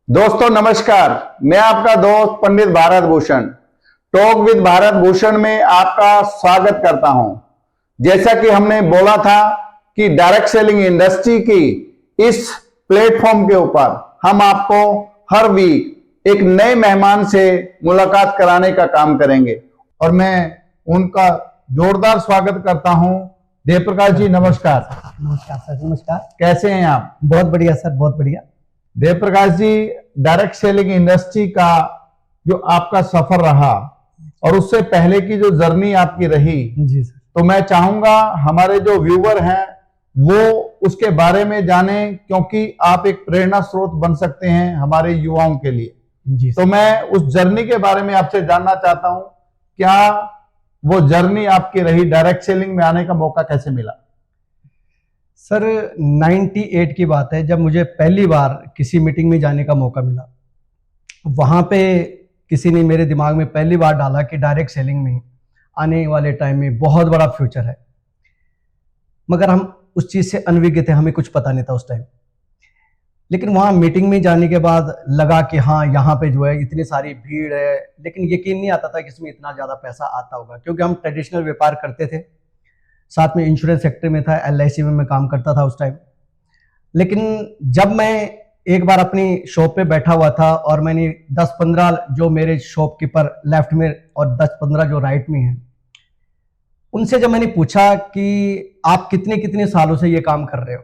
दोस्तों नमस्कार। मैं आपका दोस्त पंडित भारत भूषण टॉक विद भारत भूषण में आपका स्वागत करता हूं। जैसा कि हमने बोला था कि डायरेक्ट सेलिंग इंडस्ट्री की इस प्लेटफॉर्म के ऊपर हम आपको हर वीक एक नए मेहमान से मुलाकात कराने का काम करेंगे और मैं उनका जोरदार स्वागत करता हूं। देवप्रकाश जी नमस्कार। नमस्कार सर। नमस्कार। कैसे हैं आप? बहुत बढ़िया सर, बहुत बढ़िया। देवप्रकाश जी, डायरेक्ट सेलिंग इंडस्ट्री का जो आपका सफर रहा और उससे पहले की जो जर्नी आपकी रही जी सर। तो मैं चाहूंगा हमारे जो व्यूवर हैं वो उसके बारे में जाने, क्योंकि आप एक प्रेरणा स्रोत बन सकते हैं हमारे युवाओं के लिए। जी तो मैं उस जर्नी के बारे में आपसे जानना चाहता हूं, क्या वो जर्नी आपकी रही, डायरेक्ट सेलिंग में आने का मौका कैसे मिला? सर 98 की बात है जब मुझे पहली बार किसी मीटिंग में जाने का मौका मिला। वहां पे किसी ने मेरे दिमाग में पहली बार डाला कि डायरेक्ट सेलिंग में आने वाले टाइम में बहुत बड़ा फ्यूचर है, मगर हम उस चीज़ से अनभिज्ञ थे, हमें कुछ पता नहीं था उस टाइम। लेकिन वहाँ मीटिंग में जाने के बाद लगा कि हाँ यहाँ पे जो है इतनी सारी भीड़ है, लेकिन यकीन नहीं आता था कि इसमें इतना ज़्यादा पैसा आता होगा, क्योंकि हम ट्रेडिशनल व्यापार करते थे, साथ में इंश्योरेंस सेक्टर में था, LIC में मैं काम करता था उस टाइम। लेकिन जब मैं एक बार अपनी शॉप पे बैठा हुआ था और मैंने 10-15 जो मेरे शॉपकीपर लेफ्ट में और 10-15 जो राइट में हैं, उनसे जब मैंने पूछा कि आप कितने कितने सालों से ये काम कर रहे हो,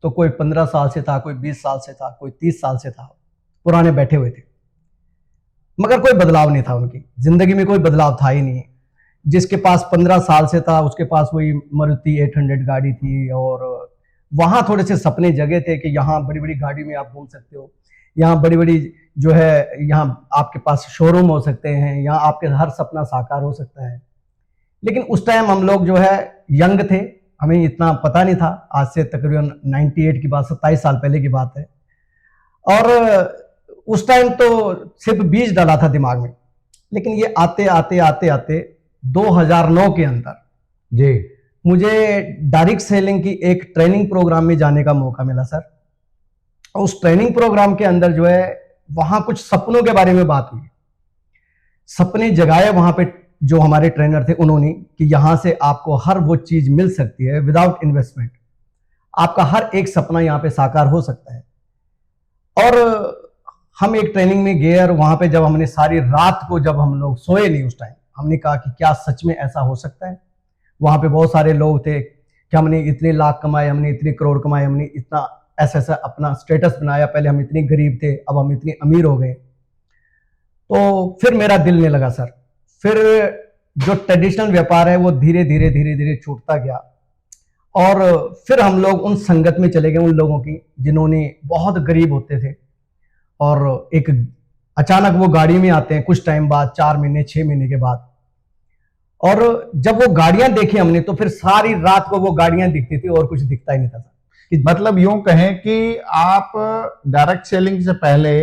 तो कोई 15 साल से था, कोई 20 साल से था, कोई 30 साल से था, पुराने बैठे हुए थे, मगर कोई बदलाव नहीं था, उनकी जिंदगी में कोई बदलाव था ही नहीं। जिसके पास 15 साल से था उसके पास वही मारुति 800 गाड़ी थी, और वहां थोड़े से सपने जगे थे कि यहाँ बड़ी बड़ी गाड़ी में आप घूम सकते हो, यहाँ बड़ी बड़ी जो है यहाँ आपके पास शोरूम हो सकते हैं, यहाँ आपके हर सपना साकार हो सकता है। लेकिन उस टाइम हम लोग जो है यंग थे, हमें इतना पता नहीं था। आज से तकरीबन 98 की बात, 27 साल पहले की बात है। और उस टाइम तो सिर्फ बीज डाला था दिमाग में, लेकिन ये आते आते आते आते 2009 के अंदर जी मुझे डायरेक्ट सेलिंग की एक ट्रेनिंग प्रोग्राम में जाने का मौका मिला सर। और उस ट्रेनिंग प्रोग्राम के अंदर जो है वहां कुछ सपनों के बारे में बात हुई, सपने जगाए वहां पे जो हमारे ट्रेनर थे उन्होंने, कि यहां से आपको हर वो चीज मिल सकती है विदाउट इन्वेस्टमेंट, आपका हर एक सपना यहां पे साकार हो सकता है। और हम एक ट्रेनिंग में गए और वहां पे जब हमने सारी रात को, जब हम लोग सोए नहीं उस टाइम, हमने कहा कि क्या सच में ऐसा हो सकता है। वहां पे बहुत सारे लोग थे कि हमने इतने लाख कमाए, हमने इतने करोड़ कमाए, हमने इतना ऐसा ऐसा अपना स्टेटस बनाया, पहले हम इतने गरीब थे अब हम इतने अमीर हो गए। तो फिर मेरा दिल नहीं लगा सर। फिर जो ट्रेडिशनल व्यापार है वो धीरे धीरे धीरे धीरे छूटता गया, और फिर हम लोग उन संगत में चले गए उन लोगों की जिन्होंने बहुत गरीब होते थे, और एक अचानक वो गाड़ी में आते हैं कुछ टाइम बाद, 4 महीने 6 महीने के बाद। और जब वो गाड़ियां देखी हमने तो फिर सारी रात को वो गाड़ियां दिखती थी और कुछ दिखता ही नहीं था। कि मतलब यूं कहें कि आप डायरेक्ट सेलिंग से पहले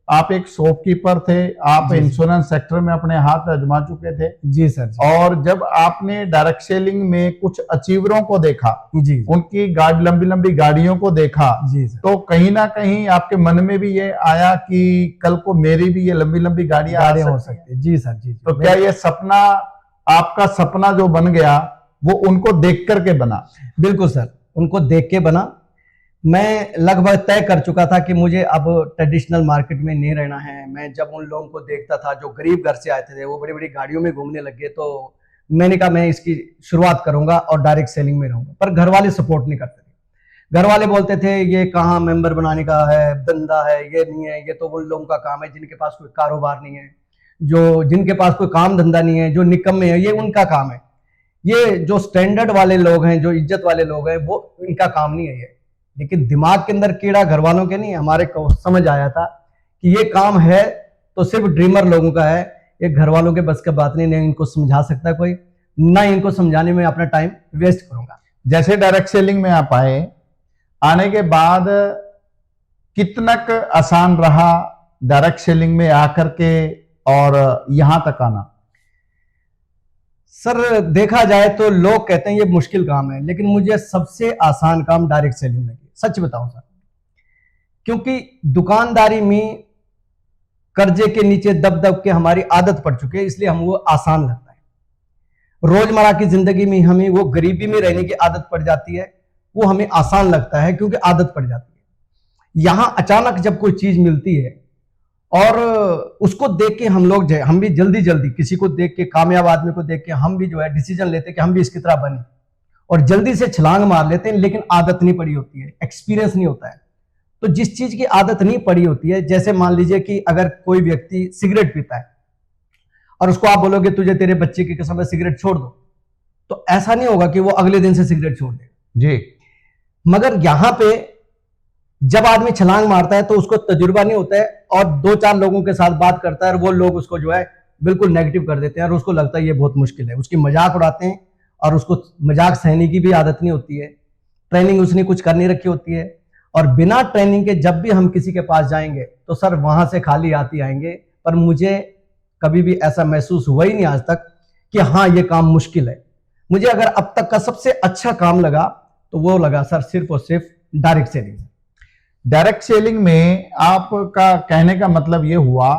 आप एक शॉपकीपर थे, आप इंश्योरेंस सेक्टर में अपने हाथ आजमा चुके थे। जी सर जी। और जब आपने डायरेक्ट सेलिंग में कुछ अचीवरों को देखा, जी उनकी गाड़ी, लंबी लंबी गाड़ियों को देखा, जी सर। तो कहीं ना कहीं आपके मन में भी ये आया कि कल को मेरी भी ये लंबी लंबी गाड़ियां हो सकती है। जी सर जी। तो क्या ये सपना, आपका सपना जो बन गया वो उनको देख करके बना? बिल्कुल सर, उनको देख के बना। मैं लगभग तय कर चुका था कि मुझे अब ट्रेडिशनल मार्केट में नहीं रहना है। मैं जब उन लोगों को देखता था जो गरीब घर से आए थे, वो बड़ी बड़ी गाड़ियों में घूमने लगे, तो मैंने कहा मैं इसकी शुरुआत करूंगा और डायरेक्ट सेलिंग में रहूंगा। पर घर वाले सपोर्ट नहीं करते थे। घर वाले बोलते थे ये कहाँ मेंबर बनाने का है, धंधा है, ये नहीं है, ये तो उन लोगों का काम है जिनके पास कोई कारोबार नहीं है, जो जिनके पास कोई काम धंधा नहीं है, जो निकम्मे है, ये उनका काम है। ये जो स्टैंडर्ड वाले लोग हैं, जो इज्जत वाले लोग हैं, वो इनका काम नहीं है ये। लेकिन दिमाग के अंदर कीड़ा घर वालों के नहीं, हमारे को समझ आया था कि ये काम है तो सिर्फ ड्रीमर लोगों का है, ये घर वालों के बस का बात नहीं, नहीं इनको समझा सकता कोई, ना इनको समझाने में अपना टाइम वेस्ट करूंगा। जैसे डायरेक्ट सेलिंग में आप आए, आने के बाद कितना आसान रहा डायरेक्ट सेलिंग में आकर के और यहां तक आना? सर देखा जाए तो लोग कहते हैं ये मुश्किल काम है, लेकिन मुझे सबसे आसान काम डायरेक्ट सेलिंग लगी, सच बताऊं सर। क्योंकि दुकानदारी में कर्जे के नीचे दब दब के हमारी आदत पड़ चुकी है, इसलिए हम वो आसान लगता है। रोजमर्रा की जिंदगी में हमें वो गरीबी में रहने की आदत पड़ जाती है, वो हमें आसान लगता है क्योंकि आदत पड़ जाती है। यहां अचानक जब कोई चीज मिलती है और उसको देख के हम भी जल्दी जल्दी किसी को देख के, कामयाब आदमी को देख के हम भी जो है डिसीजन लेते हैं कि हम भी इसकी तरह बने और जल्दी से छलांग मार लेते हैं, लेकिन आदत नहीं पड़ी होती है, एक्सपीरियंस नहीं होता है। तो जिस चीज की आदत नहीं पड़ी होती है, जैसे मान लीजिए कि अगर कोई व्यक्ति सिगरेट पीता है और उसको आप बोलोगे तुझे तेरे बच्चे की कसम है सिगरेट छोड़ दो, तो ऐसा नहीं होगा कि वो अगले दिन से सिगरेट छोड़ देगा जी। मगर यहां पे जब आदमी छलांग मारता है तो उसको तजुर्बा नहीं होता है और 2-4 लोगों के साथ बात करता है और वो लोग उसको जो है बिल्कुल नेगेटिव कर देते हैं और उसको लगता है ये बहुत मुश्किल है, उसकी मजाक उड़ाते हैं और उसको मजाक सहने की भी आदत नहीं होती है, ट्रेनिंग उसने कुछ कर नहीं रखी होती है। और बिना ट्रेनिंग के जब भी हम किसी के पास जाएंगे तो सर वहां से खाली हाथ आएंगे। पर मुझे कभी भी ऐसा महसूस हुआ ही नहीं आज तक कि हाँ ये काम मुश्किल है। मुझे अगर अब तक का सबसे अच्छा काम लगा तो वो लगा सर सिर्फ और सिर्फ डायरेक्ट सेलिंग। डायरेक्ट सेलिंग में आपका कहने का मतलब ये हुआ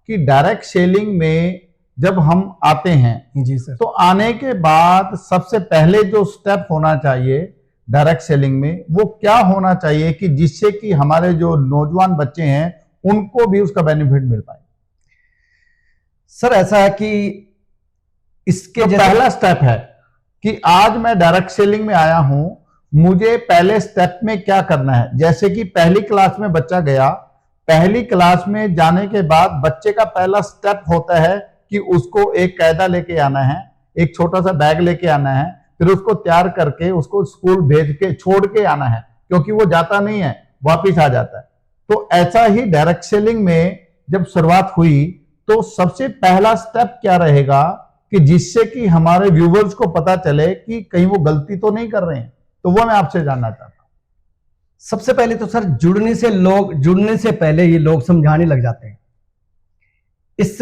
कि डायरेक्ट सेलिंग में जब हम आते हैं जी सर। तो आने के बाद सबसे पहले जो स्टेप होना चाहिए डायरेक्ट सेलिंग में वो क्या होना चाहिए कि जिससे कि हमारे जो नौजवान बच्चे हैं उनको भी उसका बेनिफिट मिल पाए? सर ऐसा है कि इसके तो पहला स्टेप है कि आज मैं डायरेक्ट सेलिंग में आया हूं, मुझे पहले स्टेप में क्या करना है। जैसे कि पहली क्लास में बच्चा गया, पहली क्लास में जाने के बाद बच्चे का पहला स्टेप होता है कि उसको एक कायदा लेके आना है, एक छोटा सा बैग लेके आना है, फिर उसको तैयार करके उसको स्कूल भेज के छोड़ के आना है, क्योंकि वो जाता नहीं है, वापिस आ जाता है। तो ऐसा ही डायरेक्ट सेलिंग में जब शुरुआत हुई तो सबसे पहला स्टेप क्या रहेगा कि जिससे कि हमारे व्यूवर्स को पता चले कि कहीं वो गलती तो नहीं कर रहे हैं, तो वो मैं आपसे जानना चाहता हूं। सबसे पहले तो सर जुड़ने से पहले ही लोग समझाने लग जाते हैं। इस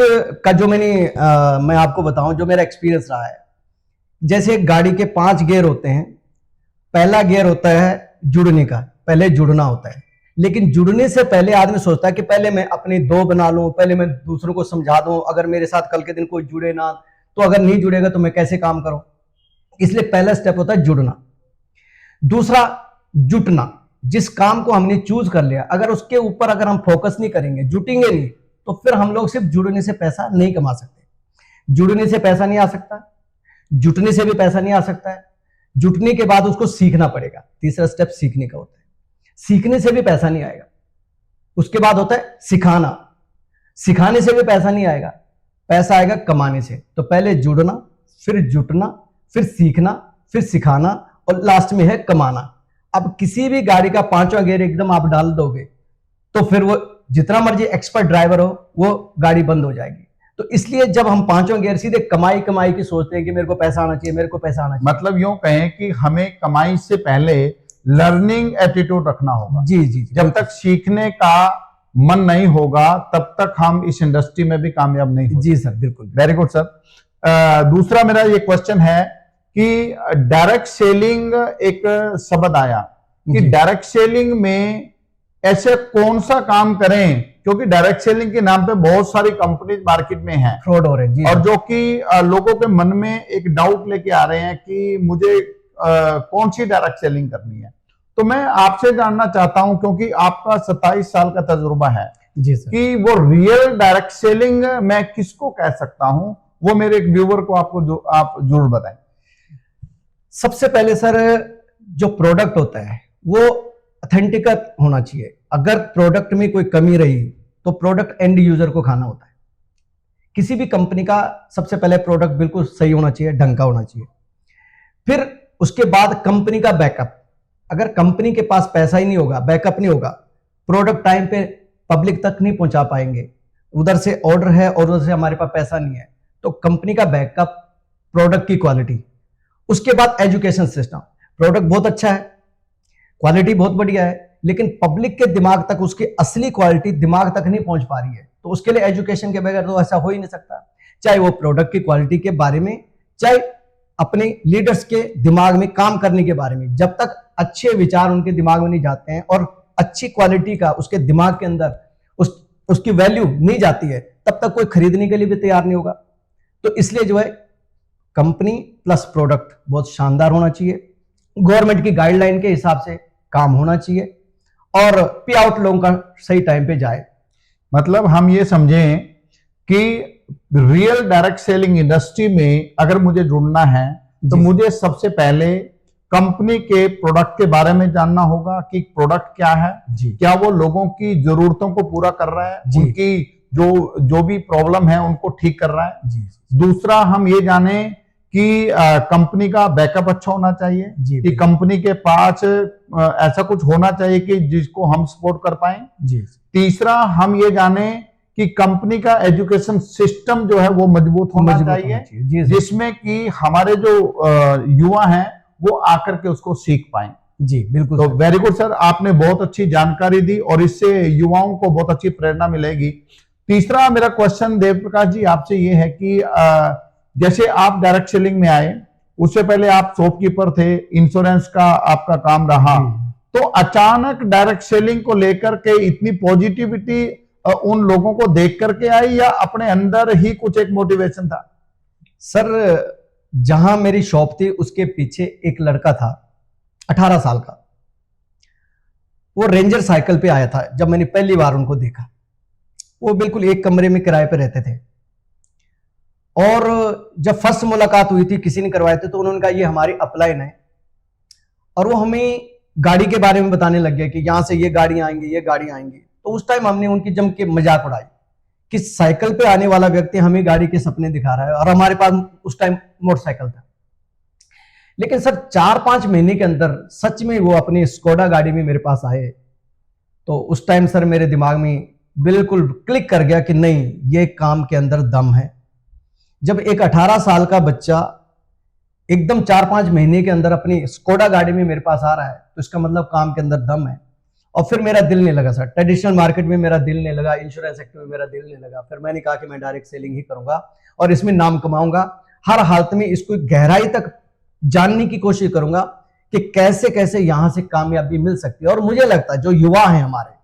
का जो मैं आपको बताऊं जो मेरा एक्सपीरियंस रहा है, जैसे एक गाड़ी के 5 गियर होते हैं। पहला गियर होता है जुड़ने का, पहले जुड़ना होता है। लेकिन जुड़ने से पहले आदमी सोचता है कि पहले मैं अपनी 2 बना लूं, पहले मैं दूसरों को समझा दूं, अगर मेरे साथ कल के दिन कोई जुड़े ना, तो अगर नहीं जुड़ेगा तो मैं कैसे काम करूं। इसलिए पहला स्टेप होता है जुड़ना। दूसरा जुटना, जिस काम को हमने चूज कर लिया अगर उसके ऊपर अगर हम फोकस नहीं करेंगे, जुटेंगे नहीं, तो फिर हम लोग सिर्फ जुड़ने से पैसा नहीं कमा सकते। जुड़ने से पैसा नहीं आ सकता, जुटने से भी पैसा नहीं आ सकता है। जुटने के बाद उसको सीखना पड़ेगा, तीसरा स्टेप सीखने का होता है। सीखने से भी पैसा नहीं आएगा। उसके बाद होता है सिखाना, सिखाने से भी पैसा नहीं आएगा, पैसा आएगा कमाने से। तो पहले जुड़ना, फिर जुटना, फिर सीखना, फिर सिखाना और लास्ट में है कमाना। अब किसी भी गाड़ी का 5वां गियर एकदम आप डाल दोगे तो फिर वो जितना मर्जी एक्सपर्ट ड्राइवर हो वो गाड़ी बंद हो जाएगी। तो इसलिए जब हम 5वां गियर सीधे कमाई कमाई की सोचते हैं कि मेरे को पैसा आना चाहिए, मेरे को पैसा आना चाहिए, मतलब यूं कहें कि हमें कमाई से पहले लर्निंग एटीट्यूड रखना होगा। जी जी, जब तक सीखने का मन नहीं होगा तब तक हम इस इंडस्ट्री में भी कामयाब नहीं हो। जी सर, बिल्कुल। Very good sir. दूसरा मेरा ये क्वेश्चन है कि डायरेक्ट सेलिंग एक शब्द आया कि डायरेक्ट सेलिंग में ऐसे कौन सा काम करें, क्योंकि डायरेक्ट सेलिंग के नाम पे बहुत सारी कंपनीज मार्केट में हैं, फ्रॉड हो रहे हैं जी, और जो कि लोगों के मन में एक डाउट लेके आ रहे हैं कि मुझे कौन सी डायरेक्ट सेलिंग करनी है। तो मैं आपसे जानना चाहता हूं, क्योंकि आपका 27 साल का तजुर्बा है जी सर, कि वो रियल डायरेक्ट सेलिंग मैं किसको कह सकता हूं, वो मेरे एक व्यूवर को आप जरूर बताएं। सबसे पहले सर जो प्रोडक्ट होता है वो ऑथेंटिक होना चाहिए। अगर प्रोडक्ट में कोई कमी रही तो प्रोडक्ट एंड यूजर को खाना होता है। किसी भी कंपनी का सबसे पहले प्रोडक्ट बिल्कुल सही होना चाहिए, ढंग का होना चाहिए। फिर उसके बाद कंपनी का बैकअप। अगर कंपनी के पास पैसा ही नहीं होगा, बैकअप नहीं होगा, प्रोडक्ट टाइम पे पब्लिक तक नहीं पहुंचा पाएंगे, उधर से ऑर्डर है और उधर से हमारे पास पैसा नहीं है, तो कंपनी का बैकअप, प्रोडक्ट की क्वालिटी। उसके बाद एजुकेशन सिस्टम। प्रोडक्ट बहुत अच्छा है, क्वालिटी बहुत बढ़िया है, लेकिन पब्लिक के दिमाग तक उसकी असली क्वालिटी दिमाग तक नहीं पहुंच पा रही है, तो उसके लिए एजुकेशन के बगैर तो ऐसा हो ही नहीं सकता। चाहे वो प्रोडक्ट की क्वालिटी के बारे में, चाहे अपने लीडर्स के दिमाग में काम करने के बारे में, जब तक अच्छे विचार उनके दिमाग में नहीं जाते हैं और अच्छी क्वालिटी का उसके दिमाग के अंदर उसकी वैल्यू नहीं जाती है, तब तक कोई खरीदने के लिए भी तैयार नहीं होगा। तो इसलिए जो है कंपनी प्लस प्रोडक्ट बहुत शानदार होना चाहिए, गवर्नमेंट की गाइडलाइन के हिसाब से काम होना चाहिए और पे आउट लोगों का सही टाइम पे जाए। मतलब हम ये समझें कि रियल डायरेक्ट सेलिंग इंडस्ट्री में अगर मुझे जुड़ना है तो मुझे सबसे पहले कंपनी के प्रोडक्ट के बारे में जानना होगा कि प्रोडक्ट क्या है, क्या वो लोगों की जरूरतों को पूरा कर रहा है, उनकी जो भी प्रॉब्लम है उनको ठीक कर रहा है। दूसरा हम ये जाने कि कंपनी का बैकअप अच्छा होना चाहिए, कि कंपनी के पास ऐसा कुछ होना चाहिए कि जिसको हम सपोर्ट कर पाए। तीसरा हम ये जाने कि कंपनी का एजुकेशन सिस्टम जो है वो मजबूत होना चाहिए, जिसमें कि हमारे जो युवा हैं वो आकर के उसको सीख पाए। जी बिल्कुल। तो वेरी गुड सर, आपने बहुत अच्छी जानकारी दी और इससे युवाओं को बहुत अच्छी प्रेरणा मिलेगी। तीसरा मेरा क्वेश्चन देव प्रकाश जी आपसे ये है कि जैसे आप डायरेक्ट सेलिंग में आए, उससे पहले आप शॉपकीपर थे, इंश्योरेंस का आपका काम रहा, तो अचानक डायरेक्ट सेलिंग को लेकर के इतनी पॉजिटिविटी उन लोगों को देख करके आई या अपने अंदर ही कुछ एक मोटिवेशन था? सर जहां मेरी शॉप थी उसके पीछे एक लड़का था 18 साल का, वो रेंजर साइकिल पे आया था। जब मैंने पहली बार उनको देखा, वो बिल्कुल एक कमरे में किराए पे रहते थे और जब फर्स्ट मुलाकात हुई थी, किसी ने करवाए थे, तो उन्होंने कहा ये हमारी अपलाइन है और वो हमें गाड़ी के बारे में बताने लग गया कि यहां से ये गाड़ी आएंगी, ये गाड़ी आएंगी। तो उस टाइम हमने उनकी जम के मजाक उड़ाई कि साइकिल पे आने वाला व्यक्ति हमें गाड़ी के सपने दिखा रहा है और हमारे पास उस टाइम मोटरसाइकिल था। लेकिन सर 4-5 महीने के अंदर सच में वो अपनी स्कोडा गाड़ी में मेरे पास आए, तो उस टाइम सर मेरे दिमाग में बिल्कुल क्लिक कर गया कि नहीं, ये काम के अंदर दम है। जब एक 18 साल का बच्चा एकदम 4-5 महीने के अंदर अपनी स्कोडा गाड़ी में मेरे पास आ रहा है, तो इसका मतलब काम के अंदर दम है। और फिर मेरा दिल नहीं लगा सर, ट्रेडिशनल मार्केट में मेरा दिल नहीं लगा, इंश्योरेंस सेक्टर में मेरा दिल नहीं लगा। फिर मैंने कहा कि मैं डायरेक्ट सेलिंग ही करूंगा और इसमें नाम कमाऊंगा। हर हालत में इसको गहराई तक जानने की कोशिश करूंगा कि कैसे कैसे यहां से कामयाबी मिल सकती है। और मुझे लगता है जो युवा हैं हमारे,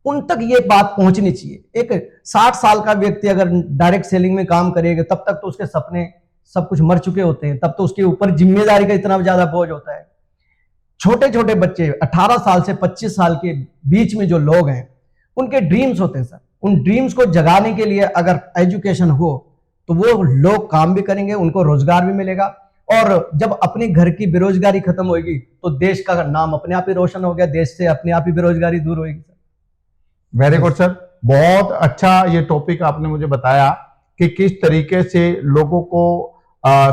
उन तक ये बात पहुंचनी चाहिए। एक 60 साल का व्यक्ति अगर डायरेक्ट सेलिंग में काम करेगा, तब तक तो उसके सपने सब कुछ मर चुके होते हैं, तब तो उसके ऊपर जिम्मेदारी का इतना ज्यादा बोझ होता है। छोटे छोटे बच्चे 18 साल से 25 साल के बीच में जो लोग हैं, उनके ड्रीम्स होते हैं सर। उन ड्रीम्स को जगाने के लिए अगर एजुकेशन हो तो वो लोग काम भी करेंगे, उनको रोजगार भी मिलेगा और जब अपने घर की बेरोजगारी खत्म होगी तो देश का नाम अपने आप ही रोशन हो गया, देश से अपने आप ही बेरोजगारी दूर होगी सर। वेरी गुड सर, बहुत अच्छा ये टॉपिक आपने मुझे बताया कि किस तरीके से लोगों को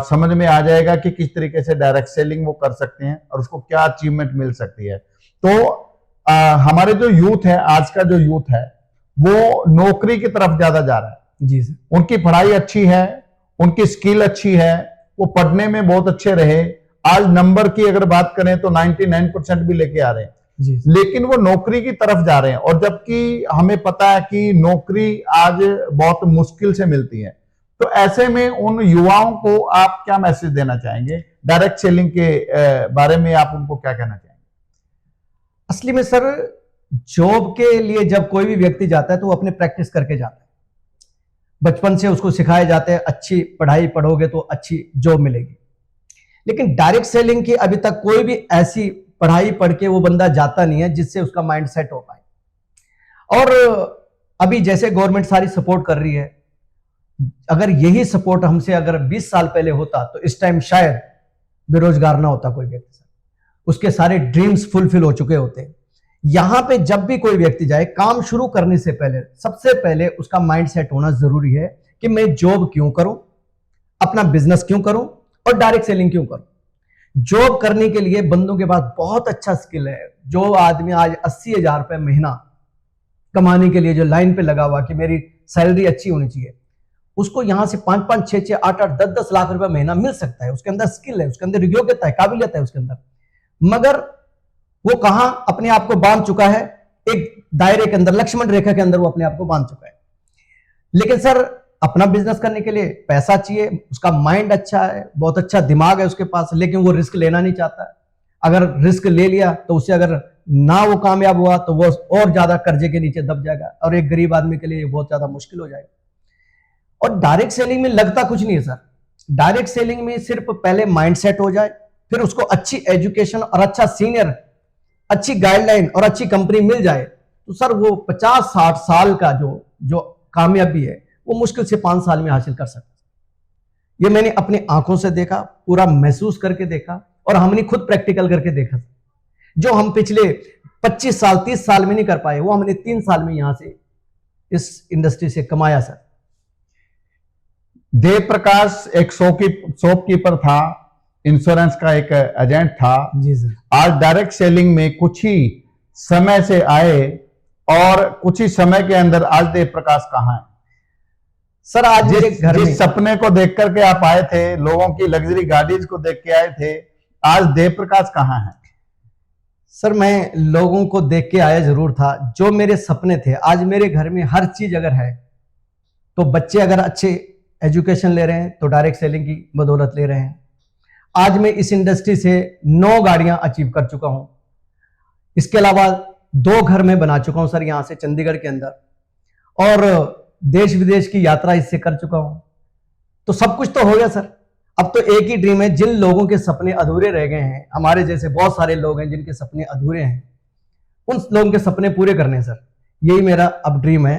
समझ में आ जाएगा कि किस तरीके से डायरेक्ट सेलिंग वो कर सकते हैं और उसको क्या अचीवमेंट मिल सकती है। तो हमारे जो यूथ है, आज का जो यूथ है, वो नौकरी की तरफ ज्यादा जा रहा है। जी सर। उनकी पढ़ाई अच्छी है, उनकी स्किल अच्छी है, वो पढ़ने में बहुत अच्छे रहे। आज नंबर की अगर बात करें तो 99% भी लेके आ रहे हैं, लेकिन वो नौकरी की तरफ जा रहे हैं। और जबकि हमें पता है कि नौकरी आज बहुत मुश्किल से मिलती है, तो ऐसे में उन युवाओं को आप क्या मैसेज देना चाहेंगे? डायरेक्ट सेलिंग के बारे में आप उनको क्या कहना चाहेंगे? असली में सर, जॉब के लिए जब कोई भी व्यक्ति जाता है तो वो अपने प्रैक्टिस करके जाता है। बचपन से उसको सिखाए जाते हैं अच्छी पढ़ाई पढ़ोगे तो अच्छी जॉब मिलेगी। लेकिन डायरेक्ट सेलिंग की अभी तक कोई भी ऐसी पढ़ाई पढ़ के वो बंदा जाता नहीं है जिससे उसका माइंड सेट हो पाए। और अभी जैसे गवर्नमेंट सारी सपोर्ट कर रही है, अगर यही सपोर्ट हमसे अगर 20 साल पहले होता तो इस टाइम शायद बेरोजगार ना होता कोई व्यक्ति, उसके सारे ड्रीम्स फुलफिल हो चुके होते। यहां पे जब भी कोई व्यक्ति जाए, काम शुरू करने से पहले सबसे पहले उसका माइंड सेट होना जरूरी है कि मैं जॉब क्यों करूं, अपना बिजनेस क्यों करूं और डायरेक्ट सेलिंग क्यों करूं। जॉब करने के लिए बंदों के पास बहुत अच्छा स्किल है। जो आदमी आज 80,000 रुपए महीना कमाने के लिए जो लाइन पे लगा हुआ कि मेरी सैलरी अच्छी होनी चाहिए, उसको यहां से 5-5, 6-6, 8-8, 10-10 लाख रुपए महीना मिल सकता है। उसके अंदर स्किल है, उसके अंदर योग्यता है, काबिलियत है उसके अंदर, मगर वो कहां अपने आप को बांध चुका है, एक दायरे के अंदर, लक्ष्मण रेखा के अंदर वो अपने आप को बांध चुका है। लेकिन सर, अपना बिजनेस करने के लिए पैसा चाहिए, उसका माइंड अच्छा है, बहुत अच्छा दिमाग है उसके पास, लेकिन वो रिस्क लेना नहीं चाहता। अगर रिस्क ले लिया तो उससे अगर ना वो कामयाब हुआ तो वो और ज्यादा कर्जे के नीचे दब जाएगा और एक गरीब आदमी के लिए ये बहुत ज्यादा मुश्किल हो जाएगा। और डायरेक्ट सेलिंग में लगता कुछ नहीं है सर। डायरेक्ट सेलिंग में सिर्फ पहले माइंड सेट हो जाए, फिर उसको अच्छी एजुकेशन और अच्छा सीनियर, अच्छी गाइडलाइन और अच्छी कंपनी मिल जाए तो सर वो 50-60 साल का जो कामयाबी है वो मुश्किल से 5 साल में हासिल कर सकता है। ये मैंने अपनी आंखों से देखा, पूरा महसूस करके देखा और हमने खुद प्रैक्टिकल करके देखा। जो हम पिछले 25 साल 30 साल में नहीं कर पाए वो हमने 3 साल में यहां से इस इंडस्ट्री से कमाया सर। देव प्रकाश एक शॉपकीपर था, इंश्योरेंस का एक एजेंट था जी सर। आज डायरेक्ट सेलिंग में कुछ ही समय से आए और कुछ ही समय के अंदर आज देव प्रकाश कहाँ है सर? आज मेरे घर में जिस सपने को देख करके आप आए थे, लोगों की लग्जरी गाड़ीज को देख के आए थे, आज देव प्रकाश कहाँ है? सर मैं लोगों को देख के आया जरूर था, जो मेरे सपने थे आज मेरे घर में हर चीज अगर है तो बच्चे अगर अच्छे एजुकेशन ले रहे हैं तो डायरेक्ट सेलिंग की बदौलत ले रहे हैं। आज मैं इस इंडस्ट्री से 9 गाड़ियां अचीव कर चुका हूं। इसके अलावा 2 घर में बना चुका हूं सर यहां से चंडीगढ़ के अंदर, और देश विदेश की यात्रा इससे कर चुका हूं। तो सब कुछ तो हो गया सर। अब तो एक ही ड्रीम है, जिन लोगों के सपने अधूरे रह गए हैं, हमारे जैसे बहुत सारे लोग हैं जिनके सपने अधूरे हैं, उन लोगों के सपने पूरे करने हैं सर। यही मेरा अब ड्रीम है,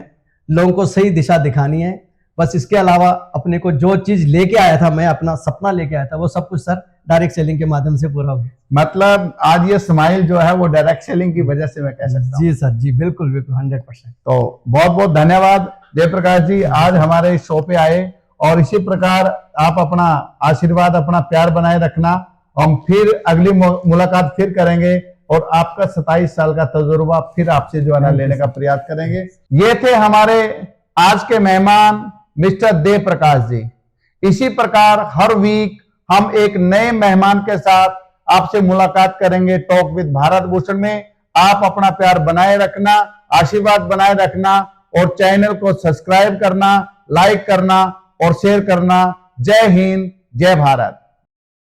लोगों को सही दिशा दिखानी है। बस इसके अलावा अपने को जो चीज लेके आया था, मैं अपना सपना लेके आया था, वो सब कुछ सर डायरेक्ट सेलिंग के माध्यम से पूरा हो गया। मतलब आज ये स्माइल जो है वो डायरेक्ट सेलिंग की वजह से मैं कह सकता हूँ। जी सर, जी बिल्कुल बिल्कुल 100%। तो बहुत बहुत धन्यवाद जय प्रकाश जी, आज हमारे इस शो पे आए और इसी प्रकार आप अपना आशीर्वाद, अपना प्यार बनाए रखना। हम फिर अगली मुलाकात फिर करेंगे और आपका 27 साल का तजुर्बा फिर आपसे जो है ना लेने का प्रयास करेंगे। ये थे हमारे आज के मेहमान मिस्टर देव प्रकाश जी। इसी प्रकार हर वीक हम एक नए मेहमान के साथ आपसे मुलाकात करेंगे टॉक विद भारत भूषण में। आप अपना प्यार बनाए रखना, आशीर्वाद बनाए रखना और चैनल को सब्सक्राइब करना, लाइक करना और शेयर करना। जय हिंद, जय भारत।